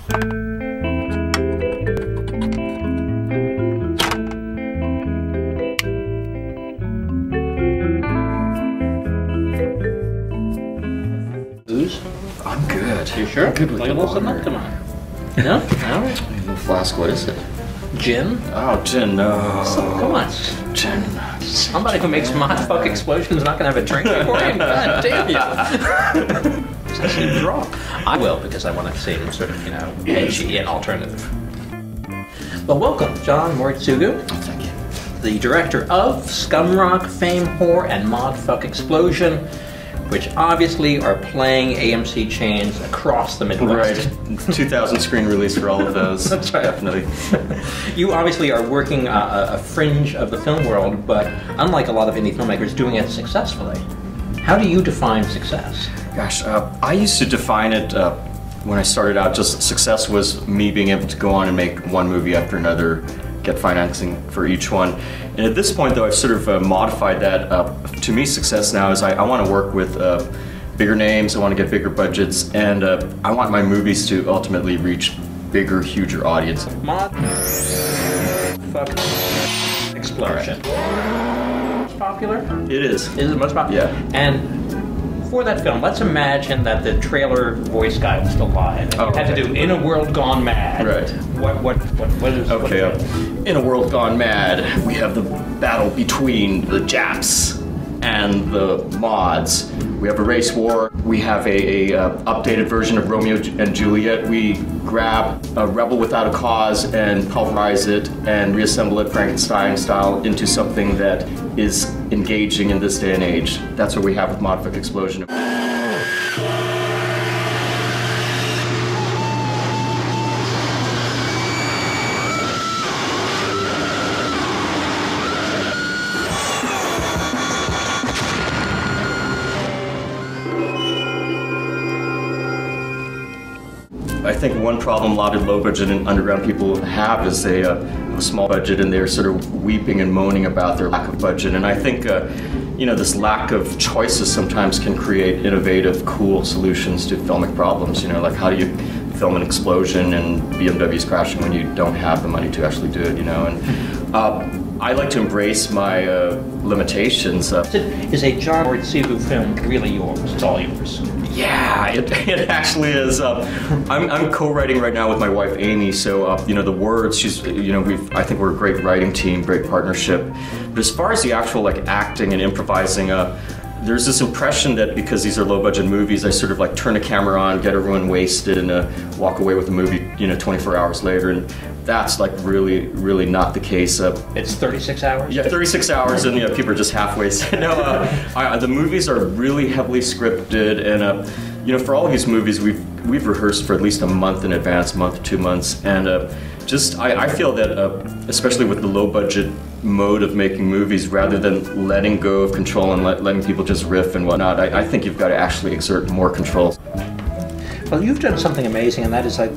Booze? I'm good. You sure? I'm good with like the a little water. something? Come on. No? Alright. A little flask, what is it? Gin? Oh, gin, no. Come on. Gin. Somebody who makes Modfuck Explosion is not going to have a drink before him? God damn you. It's actually drunk. I will, because I want to seem sort of, you know, edgy and alternative. Well, welcome, Jon Moritsugu. Oh, thank you. The director of Scumrock, Famewhore, and Modfuck Explosion, which obviously are playing AMC chains across the Midwest. Right. 2,000 screen release for all of those. That's right. Definitely. You obviously are working a fringe of the film world, but unlike a lot of indie filmmakers, doing it successfully. How do you define success? Gosh, I used to define it when I started out, just success was me being able to go on and make one movie after another, get financing for each one. And at this point, though, I've sort of modified that. To me, success now is I want to work with bigger names, I want to get bigger budgets, and I want my movies to ultimately reach bigger, huger audiences. Modfuck Explosion. Most popular? It is. Is it most popular? Yeah. And for that film, let's imagine that the trailer voice guy was still alive. Oh, You had to do In a World Gone Mad. Right. What is Okay, in a world gone mad, we have the battle between the Japs and the mods. We have a race war. We have a updated version of Romeo and Juliet. We grab a rebel without a cause and pulverize it and reassemble it Frankenstein style into something that is engaging in this day and age. That's what we have with Modfuck Explosion. I think one problem a lot of low budget and underground people have is they have a small budget and they're sort of weeping and moaning about their lack of budget. And I think you know, this lack of choices sometimes can create innovative, cool solutions to filmic problems. You know, like how do you film an explosion and BMWs crashing when you don't have the money to actually do it, you know? And I like to embrace my limitations. Is a Jon Moritsugu film really yours? It's all yours. Yeah, it actually is. I'm co-writing right now with my wife Amy, so you know, the words, she's, you know, I think we're a great writing team, great partnership. But as far as the actual like acting and improvising, there's this impression that because these are low-budget movies, I sort of like turn the camera on, get everyone wasted, and walk away with the movie, you know, 24 hours later, and that's like really, really not the case. It's 36 hours? Yeah, 36 hours, and you know, people are just halfway. No, the movies are really heavily scripted, and you know, for all of these movies, we've rehearsed for at least a month in advance, month, 2 months, and I feel that especially with the low-budget mode of making movies, rather than letting go of control and letting people just riff and whatnot, I think you've got to actually exert more control. Well, you've done something amazing, and that is like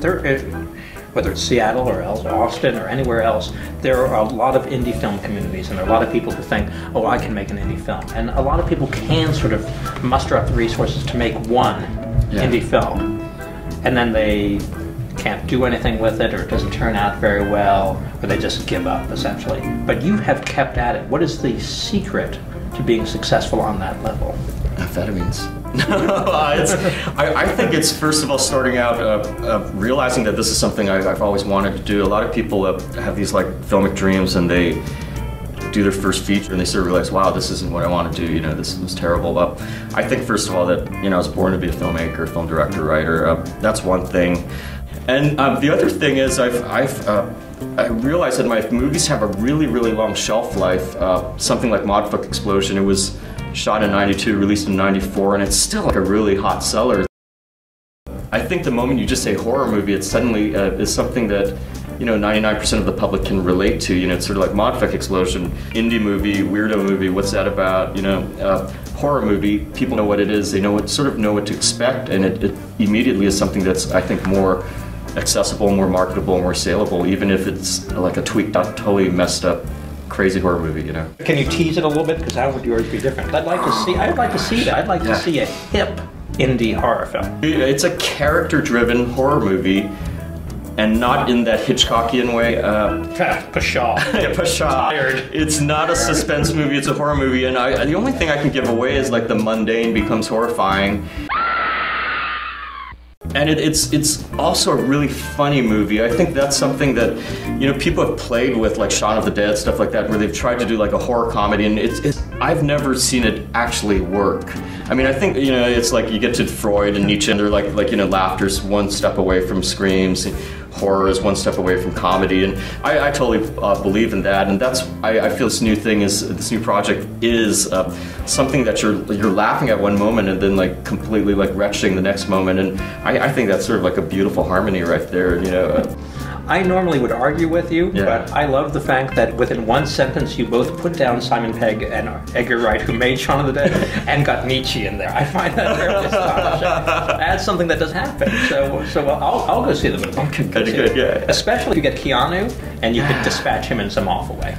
whether it's Seattle or Austin or anywhere else, there are a lot of indie film communities, and there are a lot of people who think, oh, I can make an indie film. And a lot of people can sort of muster up the resources to make one indie film, and then they can't do anything with it, or it doesn't turn out very well, or they just give up, essentially. But you have kept at it. What is the secret to being successful on that level? Amphetamines. I think it's, first of all, starting out realizing that this is something I've always wanted to do. A lot of people have these like filmic dreams, and they do their first feature and they sort of realize, wow, this isn't what I want to do, you know, this was terrible. But I think, first of all, that, you know, I was born to be a filmmaker, film director, writer. That's one thing. And the other thing is I realized that my movies have a really, really long shelf life. Something like Modfuck Explosion, it was shot in '92, released in '94, and it's still like a really hot seller. I think the moment you just say horror movie, it suddenly is something that, you know, 99% of the public can relate to. You know, it's sort of like Modfuck Explosion, indie movie, weirdo movie, what's that about? You know, horror movie, people know what it is, they know what, sort of know what to expect, and it immediately is something that's, I think, more accessible, more marketable, more saleable, even if it's like a tweaked out, totally messed up, crazy horror movie, you know. Can you tease it a little bit? Because how would yours be different? I'd like to see that. I'd like to see a hip indie horror film. It's a character-driven horror movie and not in that Hitchcockian way. Pshaw. Pshaw. It's not a suspense movie, it's a horror movie, and the only thing I can give away is like the mundane becomes horrifying. And it's also a really funny movie. I think that's something that, you know, people have played with, like Shaun of the Dead, stuff like that, where they've tried to do like a horror comedy, and I've never seen it actually work. I mean, I think, you know, it's like you get to Freud and Nietzsche, and they're like you know, laughter's one step away from screams, horror is one step away from comedy, and I totally believe in that. And that's I feel this new project is something that you're laughing at one moment and then like completely like retching the next moment, and I think that's sort of like a beautiful harmony right there, you know. I normally would argue with you, Yeah. but I love the fact that within one sentence you both put down Simon Pegg and Edgar Wright, who made Shaun of the Dead, and got Nietzsche in there. I find that very astonishing. That's something that does happen. So I'll go see the movie. Okay, good, yeah. Especially if you get Keanu and you could dispatch him in some awful way.